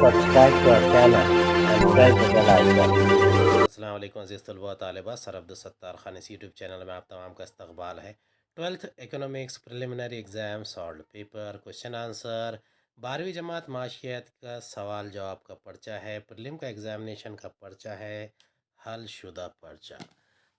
subscribe to our channel and press the bell icon. السلام علیکم عزیز طلباء و طالبات، سر عبدالستار خان اس یوٹیوب چینل میں آپ تمام کا استقبال ہے۔ 12th economics preliminary exam solved paper question answer 12ویں جماعت معاشیات کا سوال جواب کا پرچہ ہے، پرلم کا ایگزامینیشن کا پرچہ ہے، حل شدہ پرچہ۔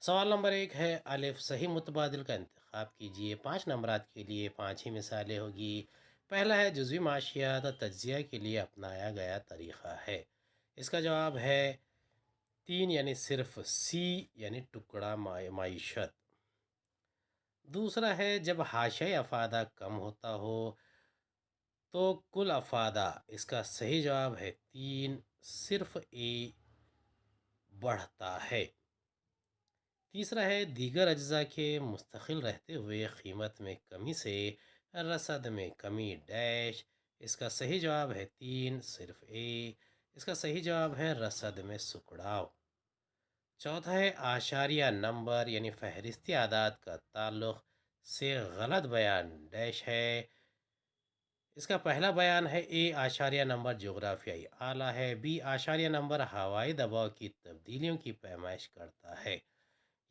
سوال نمبر 1 ہے الف صحیح متبادل کا انتخاب کیجیے۔ 5 نمبرات کے لیے 5 ہی مثالیں ہوگی۔ پہلا ہے جزوی معاشیات اور تجزیہ کے لیے اپنایا گیا طریقہ ہے۔ اس کا جواب ہے 3 یعنی صرف سی یعنی ٹکڑا معیشت۔ دوسرا ہے جب حاشیہ افادہ کم ہوتا ہو تو کل افادہ۔ اس کا صحیح جواب ہے 3 صرف اے بڑھتا ہے۔ تیسرا ہے دیگر اجزاء کے مستقل رہتے ہوئے قیمت میں کمی سے رسد میں کمی ڈیش۔ اس کا صحیح جواب ہے 3 صرف اے۔ اس کا صحیح جواب ہے رسد میں سکڑاؤ۔ چوتھا ہے اعشاریہ نمبر یعنی فہرستی اعداد کا تعلق سے غلط بیان ڈیش ہے۔ اس کا پہلا بیان ہے اے اعشاریہ نمبر جغرافیائی آلہ ہے، بی اعشاریہ نمبر ہوائی دباؤ کی تبدیلیوں کی پیمائش کرتا ہے۔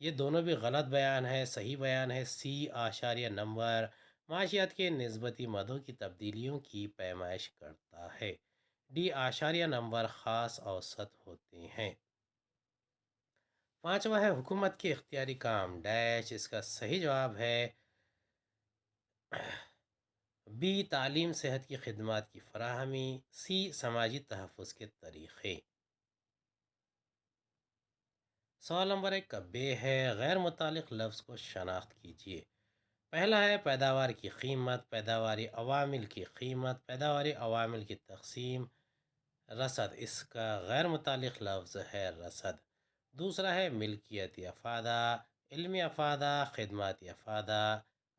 یہ دونوں بھی غلط بیان ہے۔ صحیح بیان ہے سی اعشاریہ نمبر معاشیات کے نسبتی مدوں کی تبدیلیوں کی پیمائش کرتا ہے۔ ڈی اعشاریہ نمبر خاص اوسط ہوتے ہیں۔ پانچواں ہے حکومت کے اختیاری کام ڈیش۔ اس کا صحیح جواب ہے بی تعلیم صحت کی خدمات کی فراہمی، سی سماجی تحفظ کے طریقے۔ سوال نمبر 1 کا بے ہے غیر متعلق لفظ کو شناخت کیجیے۔ پہلا ہے پیداوار کی قیمت، پیداواری عوامل کی قیمت، پیداواری عوامل کی تقسیم، رسد۔ اس کا غیر متعلق لفظ ہے رسد۔ دوسرا ہے ملکیتی افادہ، علمی افادہ، خدماتی افادہ،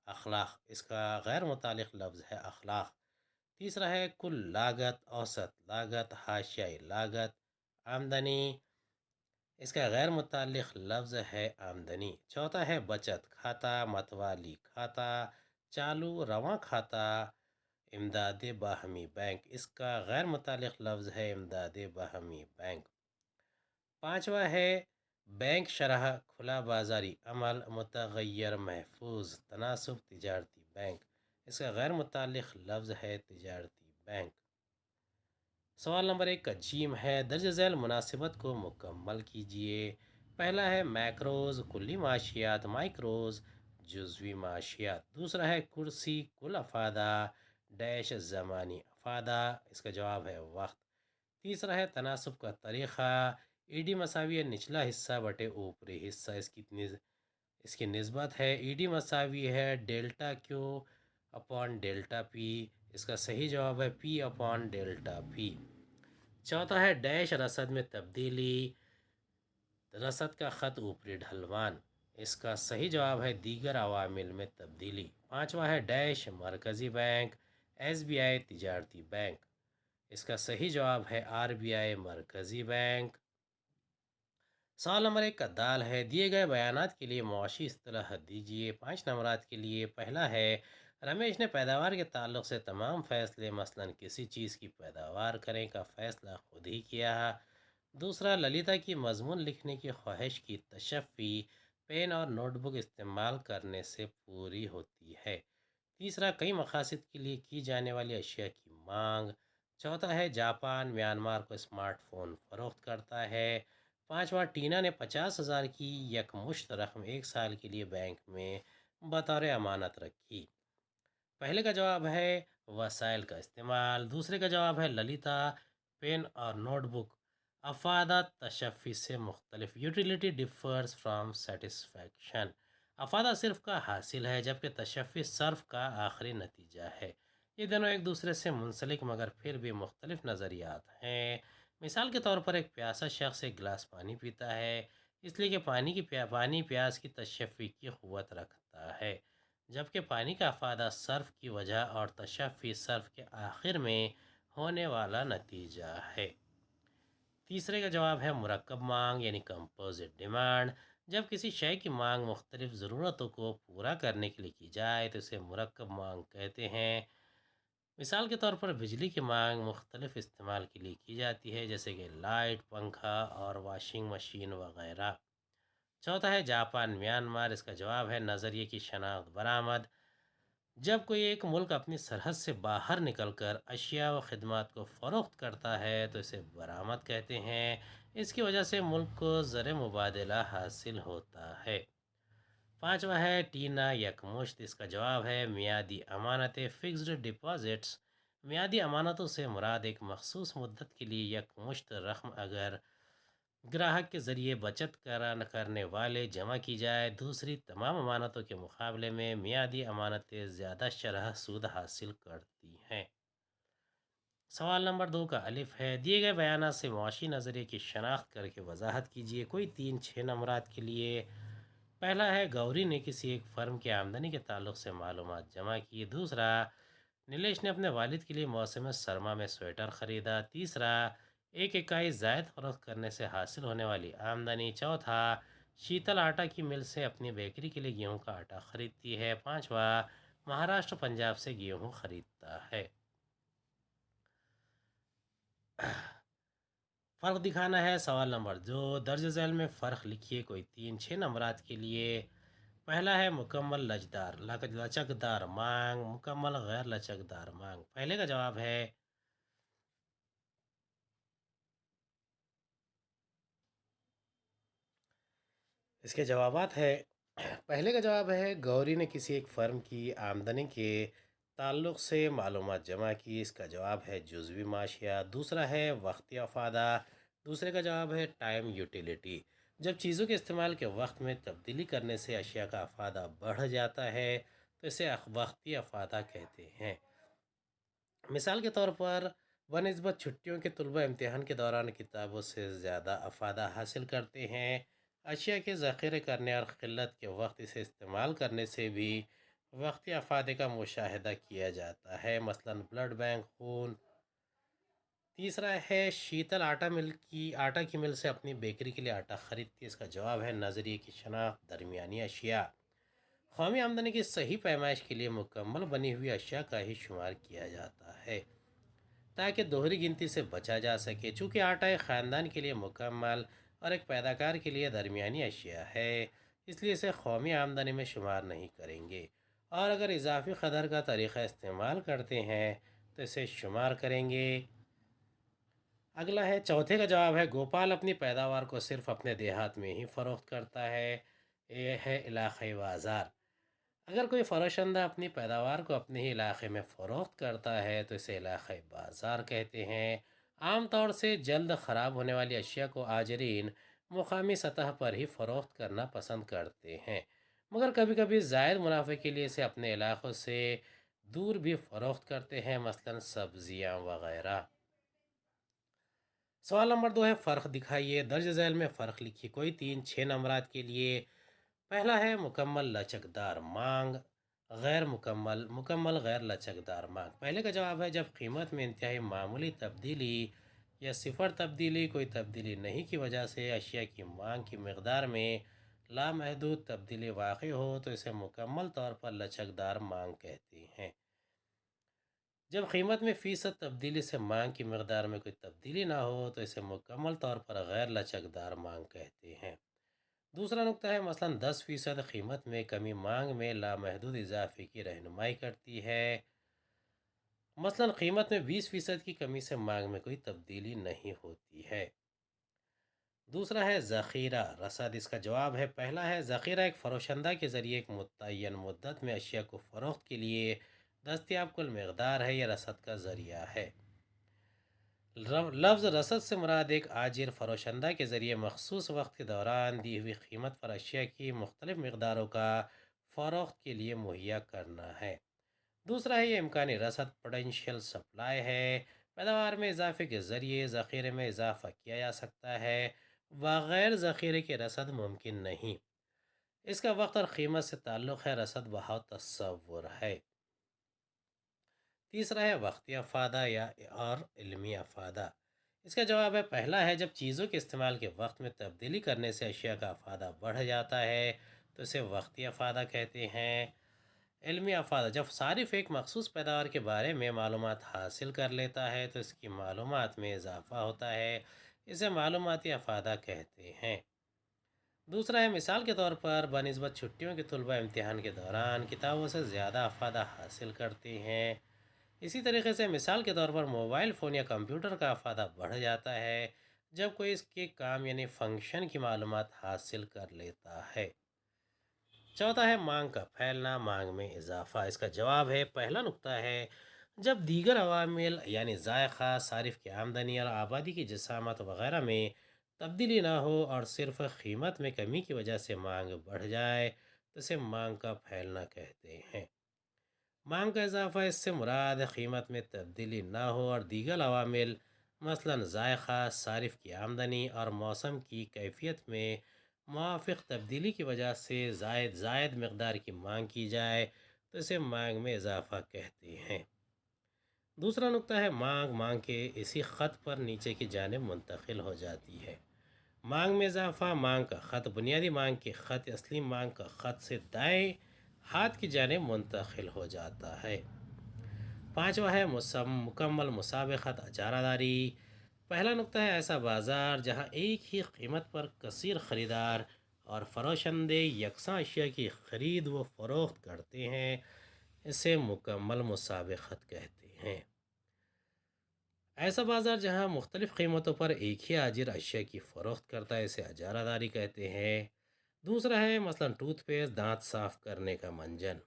اخلاق۔ اس کا غیر متعلق لفظ ہے اخلاق۔ تیسرا ہے کل لاگت، اوسط لاگت، حاشیائی لاگت، آمدنی۔ اس کا غیر متعلق لفظ ہے آمدنی۔ چوتھا ہے بچت کھاتہ، متوالی کھاتہ، چالو رواں کھاتہ، امداد باہمی بینک۔ اس کا غیر متعلق لفظ ہے امداد باہمی بینک۔ پانچواں ہے بینک شرح، کھلا بازاری عمل، متغیر محفوظ تناسب، تجارتی بینک۔ اس کا غیر متعلق لفظ ہے تجارتی بینک۔ سوال نمبر 1 کا جیم ہے درج ذیل مناسبت کو مکمل کیجیے۔ پہلا ہے میکروز کلی معاشیات، مائکروز جزوی معاشیات۔ دوسرا ہے کرسی کل افادہ ڈیش زمانی افادہ۔ اس کا جواب ہے وقت۔ تیسرا ہے تناسب کا طریقہ، ای ڈی مساوی ہے نچلا حصہ بٹے اوپری حصہ۔ اس کی نسبت ہے ای ڈی مساوی ہے ڈیلٹا کیو اپون ڈیلٹا پی۔ اس کا صحیح جواب ہے پی اپون ڈیلٹا پی۔ چوتھا ہے ڈیش رسد میں تبدیلی، رسد کا خط اوپری ڈھلوان۔ اس کا صحیح جواب ہے دیگر عوامل میں تبدیلی۔ پانچواں ہے ڈیش مرکزی بینک، ایس بی آئی تجارتی بینک۔ اس کا صحیح جواب ہے آر بی آئی مرکزی بینک۔ سوال نمبر 1 کا دال ہے دیے گئے بیانات کے لیے معاشی اصطلاح دیجیے۔ 5 نمبرات کے لیے پہلا ہے رمیش نے پیداوار کے تعلق سے تمام فیصلے مثلا کسی چیز کی پیداوار کرنے کا فیصلہ خود ہی کیا۔ دوسرا للیتا کی مضمون لکھنے کی خواہش کی تشفی پین اور نوٹ بک استعمال کرنے سے پوری ہوتی ہے۔ تیسرا کئی مقاصد کے لیے کی جانے والی اشیاء کی مانگ۔ چوتھا ہے جاپان میانمار کو اسمارٹ فون فروخت کرتا ہے۔ پانچواں ٹینا نے 50,000 کی یک مشت رقم 1 سال کے لیے بینک میں بطور امانت رکھی۔ پہلے کا جواب ہے وسائل کا استعمال۔ دوسرے کا جواب ہے للیتا پین اور نوٹ بک افادہ تشفی سے مختلف۔ Utility differs from satisfaction. افادہ صرف کا حاصل ہے جبکہ تشفی صرف کا آخری نتیجہ ہے۔ یہ دونوں ایک دوسرے سے منسلک مگر پھر بھی مختلف نظریات ہیں۔ مثال کے طور پر ایک پیاسا شخص ایک گلاس پانی پیتا ہے اس لیے کہ پانی پیاس کی تشفی کی قوت رکھتا ہے، جبکہ پانی کا افادہ صرف کی وجہ اور تشفی صرف کے آخر میں ہونے والا نتیجہ ہے۔ تیسرے کا جواب ہے مرکب مانگ یعنی کمپوزٹ ڈیمانڈ۔ جب کسی شے کی مانگ مختلف ضرورتوں کو پورا کرنے کے لیے کی جائے تو اسے مرکب مانگ کہتے ہیں۔ مثال کے طور پر بجلی کی مانگ مختلف استعمال کے لیے کی جاتی ہے، جیسے کہ لائٹ، پنکھا اور واشنگ مشین وغیرہ۔ چوتھا ہے جاپان میانمار، اس کا جواب ہے نظریے کی شناخت برآمد۔ جب کوئی ایک ملک اپنی سرحد سے باہر نکل کر اشیاء و خدمات کو فروخت کرتا ہے تو اسے برآمد کہتے ہیں۔ اس کی وجہ سے ملک کو زر مبادلہ حاصل ہوتا ہے۔ پانچواں ہے ٹینا یکمشت، اس کا جواب ہے میادی امانتیں، فکسڈ ڈپازٹس۔ میادی امانتوں سے مراد ایک مخصوص مدت کے لیے یکمشت رقم اگر گراہک کے ذریعے بچت کرنے والے جمع کی جائے۔ دوسری تمام امانتوں کے مقابلے میں میادی امانتیں زیادہ شرح سود حاصل کرتی ہیں۔ سوال نمبر 2 کا الف ہے، دیے گئے بیانات سے معاشی نظریے کی شناخت کر کے وضاحت کیجیے۔ کوئی 6 نمبرات کے لیے۔ پہلا ہے گوری نے کسی ایک فرم کی آمدنی کے تعلق سے معلومات جمع کی۔ دوسرا، نیلیش نے اپنے والد کے لیے موسم سرما میں سویٹر خریدا۔ تیسرا، ایک اکائی زائد فروخت کرنے سے حاصل ہونے والی آمدنی۔ چوتھا، شیتل آٹا کی مل سے اپنی بیکری کے لیے گیہوں کا آٹا خریدتی ہے۔ پانچواں، مہاراشٹر پنجاب سے گیہوں خریدتا ہے۔ فرق دکھانا ہے۔ سوال نمبر 2، درج ذیل میں فرق لکھیے۔ کوئی 6 نمبرات کے لیے۔ پہلا ہے مکمل لچکدار مانگ، مکمل غیر لچکدار مانگ۔ پہلے کا جواب ہے اس کے جوابات ہے۔ پہلے کا جواب ہے گوری نے کسی ایک فرم کی آمدنی کے تعلق سے معلومات جمع کی، اس کا جواب ہے جزوی معاشیات۔ دوسرا ہے وقتی افادہ، دوسرے کا جواب ہے ٹائم یوٹیلیٹی۔ جب چیزوں کے استعمال کے وقت میں تبدیلی کرنے سے اشیاء کا افادہ بڑھ جاتا ہے تو اسے وقتی افادہ کہتے ہیں۔ مثال کے طور پر بنسبت چھٹیوں کے طلبہ امتحان کے دوران کتابوں سے زیادہ افادہ حاصل کرتے ہیں۔ اشیاء کے ذخیرے کرنے اور قلت کے وقت اسے استعمال کرنے سے بھی وقتی افادے کا مشاہدہ کیا جاتا ہے، مثلاً بلڈ بینک، خون۔ تیسرا ہے شیتل آٹا کی مل سے اپنی بیکری کے لیے آٹا خریدتی ہے، اس کا جواب ہے نظریے کی شناخت درمیانی اشیاء۔ قومی آمدنی کی صحیح پیمائش کے لیے مکمل بنی ہوئی اشیاء کا ہی شمار کیا جاتا ہے تاکہ دوہری گنتی سے بچا جا سکے۔ چونکہ آٹا ایک خاندان کے لیے مکمل اور ایک پیداکار کے لیے درمیانی اشیاء ہے، اس لیے اسے قومی آمدنی میں شمار نہیں کریں گے، اور اگر اضافی قدر کا طریقہ استعمال کرتے ہیں تو اسے شمار کریں گے۔ اگلا ہے چوتھے کا جواب ہے گوپال اپنی پیداوار کو صرف اپنے دیہات میں ہی فروخت کرتا ہے، یہ ہے علاقائی بازار۔ اگر کوئی فروشندہ اپنی پیداوار کو اپنے ہی علاقے میں فروخت کرتا ہے تو اسے علاقائی بازار کہتے ہیں۔ عام طور سے جلد خراب ہونے والی اشیاء کو آجرین مقامی سطح پر ہی فروخت کرنا پسند کرتے ہیں، مگر کبھی کبھی زائد منافع کے لیے اسے اپنے علاقوں سے دور بھی فروخت کرتے ہیں، مثلاً سبزیاں وغیرہ۔ سوال نمبر 2 ہے فرق دکھائیے۔ درج ذیل میں فرق لکھیے۔ کوئی 6 نمبرات کے لیے۔ پہلا ہے مکمل لچکدار مانگ، مکمل غیر لچکدار مانگ۔ پہلے کا جواب ہے جب قیمت میں انتہائی معمولی تبدیلی یا صفر تبدیلی، کوئی تبدیلی نہیں کی وجہ سے اشیاء کی مانگ کی مقدار میں لامحدود تبدیلی واقع ہو تو اسے مکمل طور پر لچکدار مانگ کہتے ہیں۔ جب قیمت میں فیصد تبدیلی سے مانگ کی مقدار میں کوئی تبدیلی نہ ہو تو اسے مکمل طور پر غیر لچکدار مانگ کہتے ہیں۔ دوسرا نقطہ ہے مثلاً 10% قیمت میں کمی مانگ میں لامحدود اضافے کی رہنمائی کرتی ہے، مثلاً قیمت میں 20% کی کمی سے مانگ میں کوئی تبدیلی نہیں ہوتی ہے۔ دوسرا ہے ذخیرہ رصد، اس کا جواب ہے پہلا ہے ذخیرہ ایک فروشندہ کے ذریعے ایک متعین مدت میں اشیاء کو فروخت کے لیے دستیاب کل مقدار ہے، یہ رصد کا ذریعہ ہے۔ لفظ رصد سے مراد ایک آجر فروشندہ کے ذریعے مخصوص وقت کے دوران دی ہوئی قیمت پر اشیاء کی مختلف مقداروں کا فروخت کے لیے مہیا کرنا ہے۔ دوسرا ہے یہ امکانی رصد پوٹینشیل سپلائی ہے، پیداوار میں اضافے کے ذریعے ذخیرے میں اضافہ کیا جا سکتا ہے، بغیر ذخیرے کے رصد ممکن نہیں۔ اس کا وقت اور قیمت سے تعلق ہے، رصد بہت تصور ہے۔ تیسرا ہے وقتی افادہ اور علمی افادہ، اس کا جواب ہے پہلا ہے جب چیزوں کے استعمال کے وقت میں تبدیلی کرنے سے اشیاء کا افادہ بڑھ جاتا ہے تو اسے وقتی افادہ کہتے ہیں۔ علمی افادہ: جب صارف ایک مخصوص پیداوار کے بارے میں معلومات حاصل کر لیتا ہے تو اس کی معلومات میں اضافہ ہوتا ہے، اسے معلوماتی افادہ کہتے ہیں۔ دوسرا ہے مثال کے طور پر بنسبت چھٹیوں کے طلبہ امتحان کے دوران کتابوں سے زیادہ افادہ حاصل کرتے ہیں۔ اسی طریقے سے مثال کے طور پر موبائل فون یا کمپیوٹر کا افادہ بڑھ جاتا ہے جب کوئی اس کے کام یعنی فنکشن کی معلومات حاصل کر لیتا ہے۔ چوتھا ہے مانگ کا پھیلنا، مانگ میں اضافہ۔ اس کا جواب ہے پہلا نقطہ ہے جب دیگر عوامل یعنی ذائقہ، صارف کی آمدنی اور آبادی کی جسامت وغیرہ میں تبدیلی نہ ہو اور صرف قیمت میں کمی کی وجہ سے مانگ بڑھ جائے تو اسے مانگ کا پھیلنا کہتے ہیں۔ مانگ کا اضافہ: اس سے مراد قیمت میں تبدیلی نہ ہو اور دیگر عوامل مثلا ذائقہ، صارف کی آمدنی اور موسم کی کیفیت میں موافق تبدیلی کی وجہ سے زائد مقدار کی مانگ کی جائے تو اسے مانگ میں اضافہ کہتے ہیں۔ دوسرا نقطہ ہے مانگ کے اسی خط پر نیچے کی جانب منتقل ہو جاتی ہے۔ مانگ میں اضافہ: مانگ کا خط بنیادی مانگ کے خط اصلی مانگ کا خط سے دائیں ہاتھ کی جانب منتقل ہو جاتا ہے۔ پانچواں ہے مکمل مسابقت اجارہ داری۔ پہلا نقطہ ہے ایسا بازار جہاں ایک ہی قیمت پر کثیر خریدار اور فروشندے یکساں اشیاء کی خرید و فروخت کرتے ہیں، اسے مکمل مسابقت کہتے ہیں۔ ایسا بازار جہاں مختلف قیمتوں پر ایک ہی آجر اشیاء کی فروخت کرتا ہے، اسے اجارہ داری کہتے ہیں۔ دوسرا ہے مثلا ٹوتھ پیسٹ، دانت صاف کرنے کا منجن۔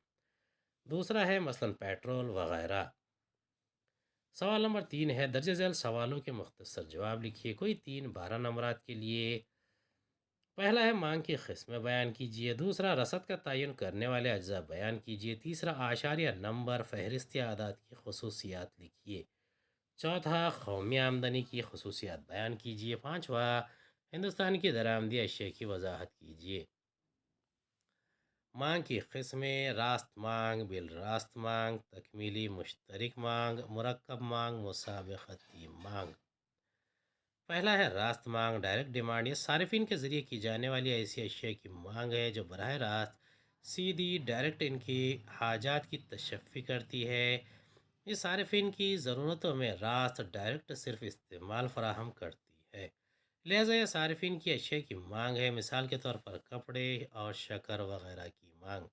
دوسرا ہے مثلا پیٹرول وغیرہ۔ سوال نمبر 3 ہے درج ذیل سوالوں کے مختصر جواب لکھیے۔ کوئی 12 نمبرات کے لیے۔ پہلا ہے مانگ کی قسمیں بیان کیجیے۔ دوسرا رصد کا تعین کرنے والے اجزاء بیان کیجیے۔ تیسرا اعشار یا نمبر، فہرست یا اعداد کی خصوصیات لکھیے۔ چوتھا قومی آمدنی کی خصوصیات بیان کیجیے۔ پانچواں ہندوستان کی درآمدی اشیاء کی وضاحت کیجیے۔ مانگ کی قسمیں: راست مانگ، بالراست مانگ، تکمیلی مشترک مانگ، مرکب مانگ، مسابقتی مانگ۔ پہلا ہے راست مانگ، ڈائریکٹ ڈیمانڈ۔ یہ صارفین کے ذریعے کی جانے والی ایسی اشیاء کی مانگ ہے جو براہ راست، سیدھی، ڈائریکٹ ان کی حاجات کی تشفی کرتی ہے۔ یہ صارفین کی ضرورتوں میں راست، ڈائریکٹ صرف استعمال فراہم کرتی ہے، لہٰذا یہ صارفین کی اشیاء کی مانگ ہے، مثال کے طور پر کپڑے اور شکر وغیرہ کی مانگ۔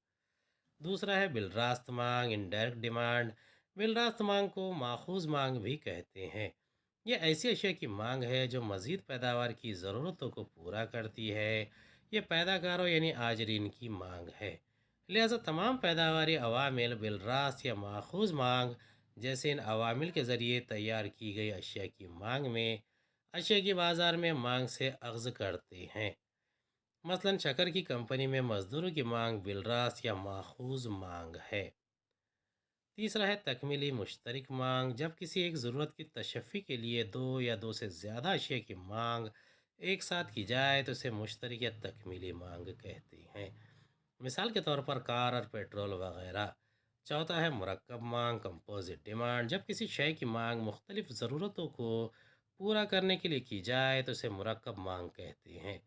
دوسرا ہے بالراست مانگ، انڈائریکٹ ڈیمانڈ۔ بالراست مانگ کو ماخوذ مانگ بھی کہتے ہیں۔ یہ ایسی اشیاء کی مانگ ہے جو مزید پیداوار کی ضرورتوں کو پورا کرتی ہے، یہ پیداکاروں یعنی آجرین کی مانگ ہے، لہذا تمام پیداواری عوامل بالراست یا ماخوذ مانگ جیسے ان عوامل کے ذریعے تیار کی گئی اشیاء کی مانگ میں اشیاء کی بازار میں مانگ سے اخذ کرتے ہیں۔ مثلا شکر کی کمپنی میں مزدوروں کی مانگ بالراست یا ماخوذ مانگ ہے۔ تیسرا ہے تکمیلی مشترک مانگ۔ جب کسی ایک ضرورت کی تشفی کے لیے دو یا دو سے زیادہ اشیاء کی مانگ ایک ساتھ کی جائے تو اسے مشترک یا تکمیلی مانگ کہتے ہیں، مثال کے طور پر کار اور پیٹرول وغیرہ۔ چوتھا ہے مرکب مانگ، کمپوزٹ ڈیمانڈ۔ جب کسی شے کی مانگ مختلف ضرورتوں کو پورا کرنے کے لیے کی جائے تو اسے مرکب مانگ کہتے ہیں،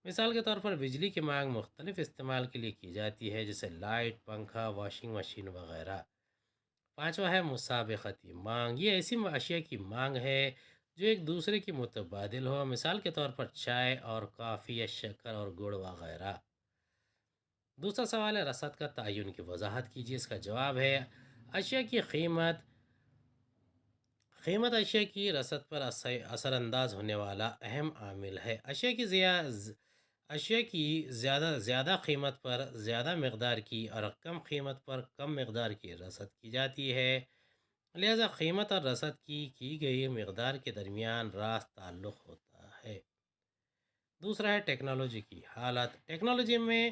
مثال کے طور پر بجلی کی مانگ مختلف استعمال کے لیے کی جاتی ہے جیسے لائٹ، پنکھا، واشنگ مشین وغیرہ۔ پانچواں ہے مسابقتی مانگ۔ یہ ایسی اشیاء کی مانگ ہے جو ایک دوسرے کی متبادل ہو، مثال کے طور پر چائے اور کافی یا شکر اور گڑ وغیرہ۔ دوسرا سوال ہے رصد کا تعین کی وضاحت کیجیے۔ اس کا جواب ہے اشیاء کی قیمت اشیاء کی رصد پر اثر انداز ہونے والا اہم عامل ہے۔ اشیاء کی زیادہ قیمت پر زیادہ مقدار کی اور کم قیمت پر کم مقدار کی رصد کی جاتی ہے، لہذا قیمت اور رصد کی گئی مقدار کے درمیان راست تعلق ہوتا ہے۔ دوسرا ہے ٹیکنالوجی کی حالت۔ ٹیکنالوجی میں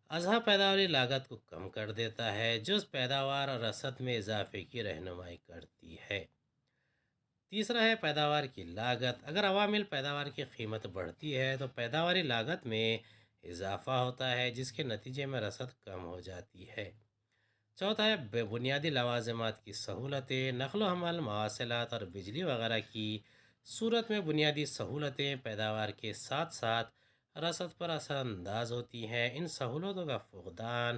اضافہ پیداواری لاگت کو کم کر دیتا ہے، جو پیداوار اور رصد میں اضافے کی رہنمائی کرتی ہے۔ تیسرا ہے پیداوار کی لاگت۔ اگر عوامل پیداوار کی قیمت بڑھتی ہے تو پیداواری لاگت میں اضافہ ہوتا ہے، جس کے نتیجے میں رصد کم ہو جاتی ہے۔ چوتھا ہے بنیادی لوازمات کی سہولتیں۔ نقل و حمل، مواصلات اور بجلی وغیرہ کی صورت میں بنیادی سہولتیں پیداوار کے ساتھ ساتھ رصد پر اثر انداز ہوتی ہیں۔ ان سہولتوں کا فقدان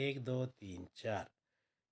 1 2 3 4।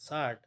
60,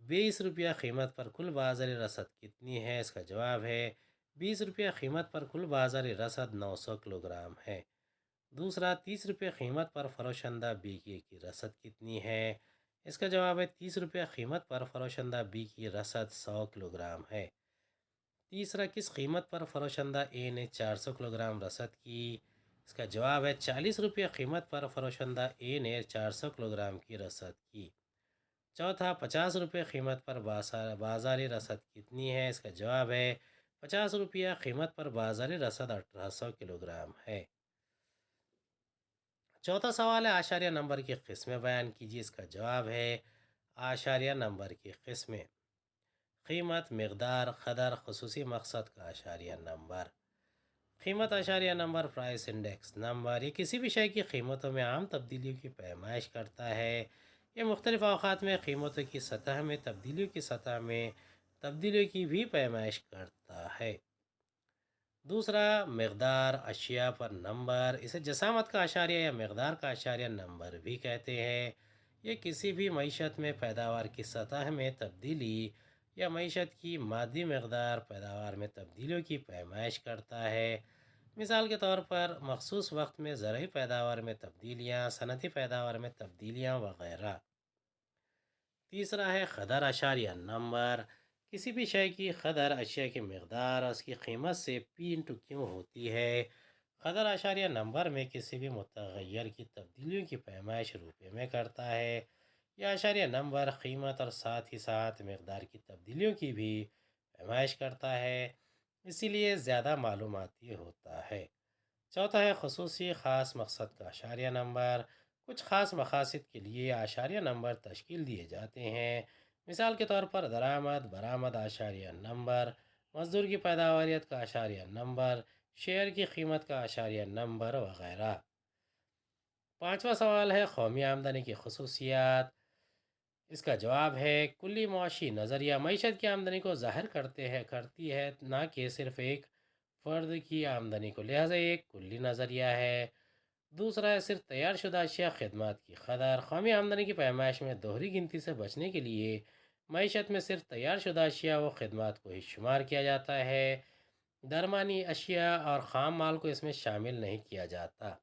20 روپیہ قیمت پر کل بازاری رسد کتنی ہے؟ اس کا جواب ہے 20 روپیہ قیمت پر کل بازاری رسد 900 کلو گرام ہے۔ دوسرا، 30 روپے قیمت پر فروشندہ بیکے کی رسد کتنی ہے؟ اس کا جواب ہے 30 روپے قیمت پر فروشندہ بی کی رسد 100 کلو گرام ہے۔ تیسرا، کس قیمت پر فروشندہ اے نے 400 کلو گرام رسد کی؟ اس کا جواب ہے 40 روپے قیمت پر فروشندہ اے نے 400 کلو گرام کی رسد کی۔ چوتھا، 50 روپے قیمت پر بازاری رسد کتنی ہے؟ اس کا جواب ہے 50 روپیہ قیمت پر بازاری رسد 1800 کلو گرام ہے۔ چوتھا سوال ہے اعشاریہ نمبر کی قسمیں بیان کیجیے۔ اس کا جواب ہے اعشاریہ نمبر کی قسمیں: قیمت، مقدار، قدر، خصوصی مقصد کا اعشاریہ نمبر۔ قیمت اعشاریہ نمبر پرائس انڈیکس نمبر، یہ کسی بھی شے کی قیمتوں میں عام تبدیلیوں کی پیمائش کرتا ہے۔ یہ مختلف اوقات میں قیمتوں کی سطح میں تبدیلیوں کی سطح میں تبدیلیوں کی بھی پیمائش کرتا ہے۔ دوسرا، مقدار، اشیاء پر نمبر، اسے جسامت کا اعشاریہ یا مقدار کا اعشاریہ نمبر بھی کہتے ہیں۔ یہ کسی بھی معیشت میں پیداوار کی سطح میں تبدیلی یا معیشت کی مادی مقدار پیداوار میں تبدیلیوں کی پیمائش کرتا ہے۔ مثال کے طور پر مخصوص وقت میں زرعی پیداوار میں تبدیلیاں، صنعتی پیداوار میں تبدیلیاں وغیرہ۔ تیسرا ہے قدر اعشاریہ نمبر، کسی بھی شے کی قدر اشیاء کی مقدار اور اس کی قیمت سے P/Q ہوتی ہے۔ قدر اعشاریہ نمبر میں کسی بھی متغیر کی تبدیلیوں کی پیمائش روپے میں کرتا ہے۔ یہ اعشاریہ نمبر قیمت اور ساتھ ہی ساتھ مقدار کی تبدیلیوں کی بھی پیمائش کرتا ہے، اسی لیے زیادہ معلوماتی ہوتا ہے۔ چوتھا ہے خصوصی خاص مقصد کا اعشاریہ نمبر، کچھ خاص مقاصد کے لیے اعشاریہ نمبر تشکیل دیے جاتے ہیں۔ مثال کے طور پر درآمد، برآمد اعشاریہ نمبر، مزدور کی پیداواریت کا اعشاریہ نمبر، شیئر کی قیمت کا اعشاریہ نمبر وغیرہ۔ پانچواں سوال ہے قومی آمدنی کی خصوصیات۔ اس کا جواب ہے کلی معاشی نظریہ معیشت کی آمدنی کو ظاہر کرتی ہے، نہ کہ صرف ایک فرد کی آمدنی کو، لہٰذا ایک کلی نظریہ ہے۔ دوسرا ہے صرف تیار شدہ اشیاء خدمات کی قدر، قومی آمدنی کی پیمائش میں دوہری گنتی سے بچنے کے لیے معیشت میں صرف تیار شدہ اشیاء و خدمات کو ہی شمار کیا جاتا ہے، درمیانی اشیاء اور خام مال کو اس میں شامل نہیں کیا جاتا۔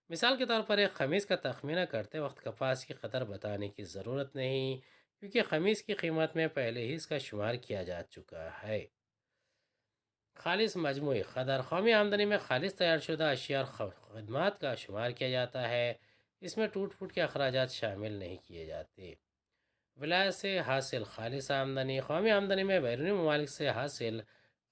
مثال کے طور پر ایک قمیص کا تخمینہ کرتے وقت کپاس کی قدر بتانے کی ضرورت نہیں، کیونکہ قمیص کی قیمت میں پہلے ہی اس کا شمار کیا جا چکا ہے۔ خالص مجموعی قدر، قومی آمدنی میں خالص تیار شدہ اشیاء اور خدمات کا شمار کیا جاتا ہے، اس میں ٹوٹ پھوٹ کے اخراجات شامل نہیں کیے جاتے۔ ولایت سے حاصل خالص آمدنی، قومی آمدنی میں بیرونی ممالک سے حاصل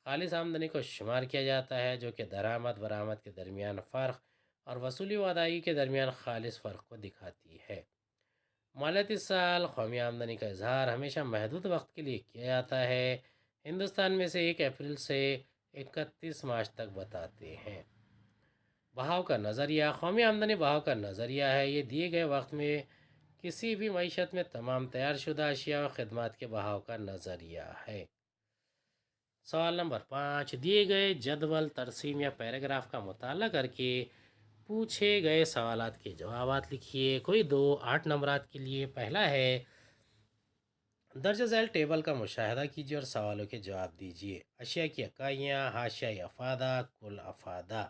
خالص آمدنی کو شمار کیا جاتا ہے، جو کہ درآمد برآمد کے درمیان فرق اور وصولی و ادائیگی کے درمیان خالص فرق کو دکھاتی ہے۔ مالیاتی سال، قومی آمدنی کا اظہار ہمیشہ محدود وقت کے لیے کیا جاتا ہے، ہندوستان میں سے 1 اپریل سے 31 مارچ تک بتاتے ہیں۔ بہاؤ کا نظریہ، قومی آمدنی بہاؤ کا نظریہ ہے، یہ دیے گئے وقت میں کسی بھی معیشت میں تمام تیار شدہ اشیاء و خدمات کے بہاؤ کا نظریہ ہے۔ سوال نمبر 5، دیے گئے جدول، ترسیم یا پیراگراف کا مطالعہ کر کے پوچھے گئے سوالات کے جوابات لکھیے۔ کوئی 2 8 نمبرات کے لیے۔ پہلا ہے درج ذیل ٹیبل کا مشاہدہ کیجیے اور سوالوں کے جواب دیجیے۔ اشیاء کی اکائیاں، حاشیۂ افادہ، کل افادہ۔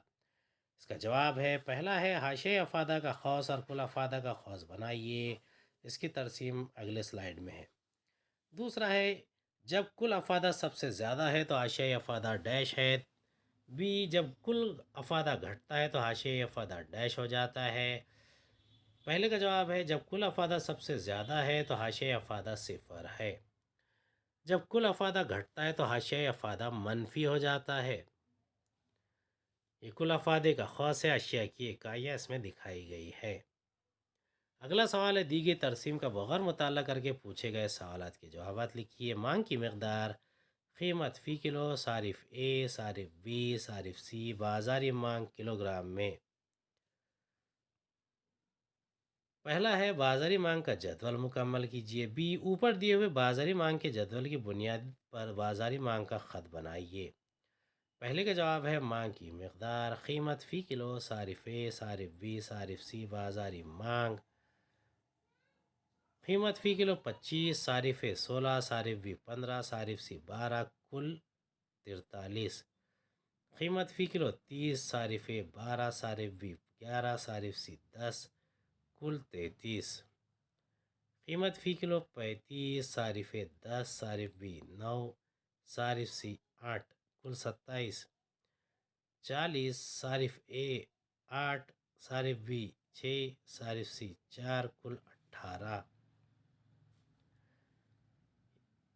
اس کا جواب ہے پہلا ہے حاشیۂ افادہ کا قوس اور کل افادہ کا قوس بنائیے۔ اس کی ترسیم اگلے سلائیڈ میں ہے۔ دوسرا ہے جب کل افادہ سب سے زیادہ ہے تو حاشیۂ افادہ ڈیش ہے۔ بی، جب کل افادہ گھٹتا ہے تو حاشیۂ افادہ ڈیش ہو جاتا ہے۔ پہلے کا جواب ہے جب کل افادہ سب سے زیادہ ہے تو حاشیۂ افادہ 0 ہے۔ جب کل افادہ گھٹتا ہے تو حاشیۂ افادہ منفی ہو جاتا ہے۔ یہ کل افادے کا قوس ہے، اشیاء کی اکائیاں اس میں دکھائی گئی ہے۔ اگلا سوال ہے دی گئی ترسیم کا بغور مطالعہ کر کے پوچھے گئے سوالات کے جوابات لکھیے۔ مانگ کی مقدار، قیمت فی کلو، صارف اے، صارف بی، صارف سی، بازاری مانگ کلو گرام میں۔ پہلا ہے بازاری مانگ کا جدول مکمل کیجیے۔ بی، اوپر دیے ہوئے بازاری مانگ کے جدول کی بنیاد پر بازاری مانگ کا خط بنائیے۔ پہلے کا جواب ہے مانگ کی مقدار، قیمت فی کلو، صارف اے، صارف بی، صارف سی، بازاری مانگ۔ قیمت فی کلو 25، صارف 16، صارف بھی 15، صارف سی 12، کل 43۔ قیمت فی کلو 30، صارف 12، صارف بھی 11، صارف سی 10، کل 33۔ قیمت فی کلو 35، صارف 10، صارف بھی 9، صارف سی 8، کل 27۔ 40، صارف 8، صارف بھی 6، صارف سی 4، کل 18۔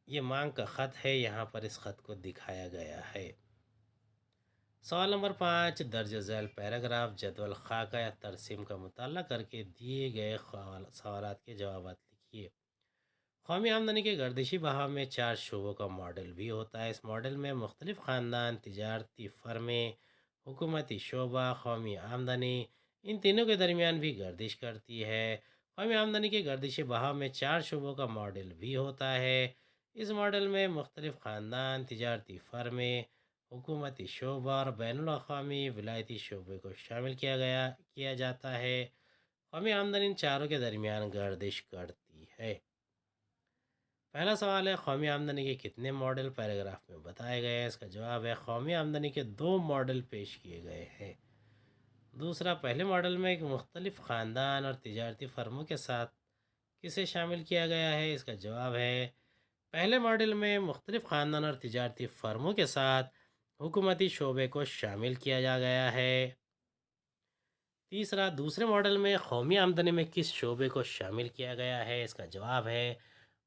یہ مانگ کا خط ہے، یہاں پر اس خط کو دکھایا گیا ہے۔ سوال نمبر 5، درج ذیل پیراگراف جدول خاکہ یا ترسیم کا مطالعہ کر کے دیے گئے سوالات کے جوابات لکھیے۔ قومی آمدنی کے گردشی بہاؤ میں 4 شعبوں کا ماڈل بھی ہوتا ہے۔ اس ماڈل میں مختلف خاندان، تجارتی فرمیں، حکومتی شعبہ، قومی آمدنی، ان تینوں کے درمیان بھی گردش کرتی ہے۔ قومی آمدنی کے گردشی بہاؤ میں 4 شعبوں کا ماڈل بھی ہوتا ہے۔ اس ماڈل میں مختلف خاندان، تجارتی فرمیں، حکومتی شعبہ اور بین الاقوامی ولایتی شعبے کو شامل کیا جاتا ہے۔ قومی آمدنی ان چاروں کے درمیان گردش کرتی ہے۔ پہلا سوال ہے، قومی آمدنی کے کتنے ماڈل پیراگراف میں بتائے گئے ہیں؟ اس کا جواب ہے قومی آمدنی کے 2 ماڈل پیش کیے گئے ہیں۔ دوسرا، پہلے ماڈل میں ایک مختلف خاندان اور تجارتی فرموں کے ساتھ کسے شامل کیا گیا ہے؟ اس کا جواب ہے پہلے ماڈل میں مختلف خاندان اور تجارتی فرموں کے ساتھ حکومتی شعبے کو شامل کیا گیا ہے۔ تیسرا، دوسرے ماڈل میں قومی آمدنی میں کس شعبے کو شامل کیا گیا ہے؟ اس کا جواب ہے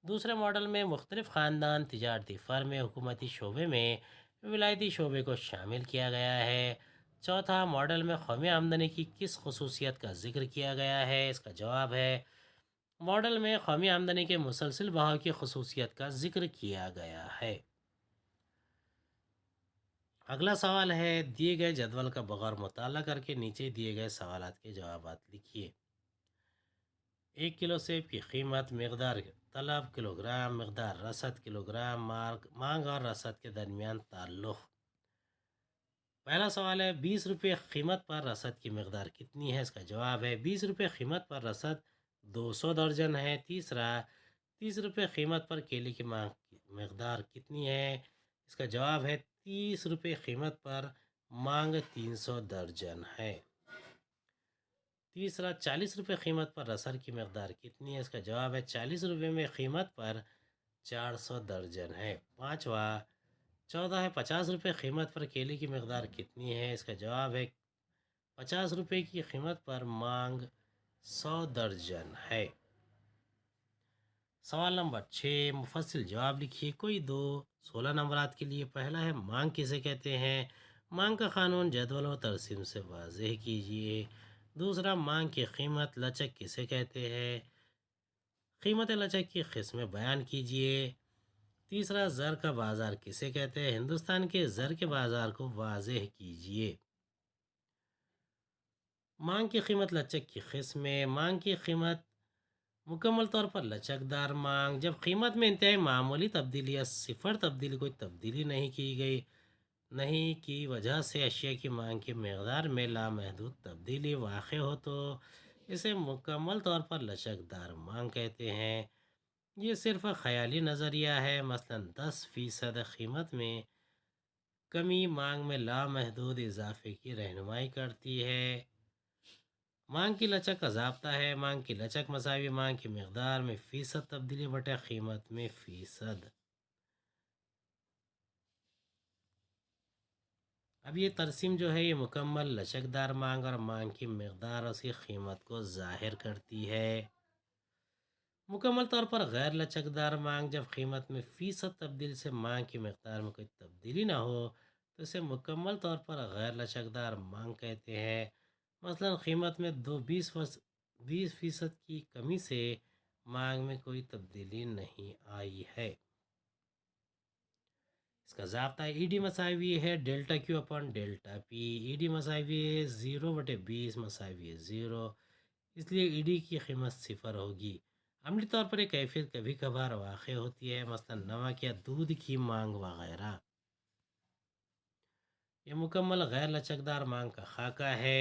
دوسرے ماڈل میں مختلف خاندان، تجارتی فرمیں، حکومتی شعبے میں ولایتی شعبے کو شامل کیا گیا ہے۔ چوتھا، ماڈل میں قومی آمدنی کی کس خصوصیت کا ذکر کیا گیا ہے؟ اس کا جواب ہے ماڈل میں قومی آمدنی کے مسلسل بہاؤ کی خصوصیت کا ذکر کیا گیا ہے۔ اگلا سوال ہے، دیے گئے جدول کا بغور مطالعہ کر کے نیچے دیے گئے سوالات کے جوابات لکھیے۔ 1 کلو سیب کی قیمت، مقدار طلب کلو گرام، مقدار رسد کلو گرام، مانگ اور رسد کے درمیان تعلق۔ پہلا سوال ہے، 20 روپے قیمت پر رسد کی مقدار کتنی ہے؟ اس کا جواب ہے 20 روپے قیمت پر رسد 200 درجن ہے۔ تیسرا، 30 روپے قیمت پر کیلے کی مقدار کتنی ہے؟ اس کا جواب ہے 30 روپے قیمت پر مانگ 300 درجن ہے۔ تیسرا، 40 روپے قیمت پر رسد کی مقدار کتنی ہے؟ اس کا جواب ہے 40 روپے میں قیمت پر 400 درجن ہے۔ پانچواں، 14 ہے، 50 روپے قیمت پر کیلے کی مقدار کتنی ہے؟ اس کا جواب ہے 50 روپے کی قیمت پر مانگ 100 درجن ہے۔ سوال نمبر 6، مفصل جواب لکھیے۔ کوئی 16 نمبرات کے لیے۔ پہلا ہے، مانگ کسے کہتے ہیں؟ مانگ کا قانون جدول و ترسیم سے واضح کیجیے۔ دوسرا، مانگ کی قیمت لچک کسے کہتے ہیں؟ قیمت لچک کی قسمیں بیان کیجیے۔ تیسرا، زر کا بازار کسے کہتے ہیں؟ ہندوستان کے زر کے بازار کو واضح کیجیے۔ مانگ کی قیمت لچک کی قسمیں۔ مانگ کی قیمت مکمل طور پر لچکدار مانگ، جب قیمت میں انتہائی معمولی تبدیلی یا صفر تبدیلی، کوئی تبدیلی نہیں کی وجہ سے اشیاء کی مانگ کی مقدار میں لامحدود تبدیلی واقع ہو تو اسے مکمل طور پر لچکدار مانگ کہتے ہیں۔ یہ صرف خیالی نظریہ ہے۔ مثلا 10% قیمت میں کمی مانگ میں لامحدود اضافے کی رہنمائی کرتی ہے۔ مانگ کی لچک کا ضابطہ ہے، مانگ کی لچک مساوی مانگ کی مقدار میں فیصد تبدیلی بٹے قیمت میں فیصد۔ اب یہ ترسیم جو ہے، یہ مکمل لچکدار مانگ اور مانگ کی مقدار اور اس کی قیمت کو ظاہر کرتی ہے۔ مکمل طور پر غیر لچکدار مانگ، جب قیمت میں فیصد تبدیلی سے مانگ کی مقدار میں کوئی تبدیلی نہ ہو تو اسے مکمل طور پر غیر لچکدار مانگ کہتے ہیں۔ مثلا قیمت میں 20% کی کمی سے مانگ میں کوئی تبدیلی نہیں آئی ہے۔ اس کا ضابطہ ای ڈی مساوی ہے ڈیلٹا کیو اپن ڈیلٹا پی۔ ای ڈی مساوی ہے 0/20 مساوی ہے 0، اس لیے ای ڈی کی قیمت 0 ہوگی۔ عملی طور پر ایک کیفیت کبھی کبھار واقع ہوتی ہے، مثلا نمک یا دودھ کی مانگ وغیرہ۔ یہ مکمل غیر لچکدار مانگ کا خاکہ ہے۔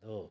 2,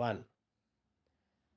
1।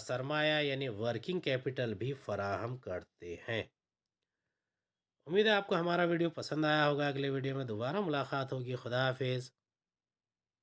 سرمایہ یعنی ورکنگ کیپٹل بھی فراہم کرتے ہیں۔ امید ہے آپ کو ہمارا ویڈیو پسند آیا ہوگا۔ اگلے ویڈیو میں دوبارہ ملاقات ہوگی۔ خدا حافظ۔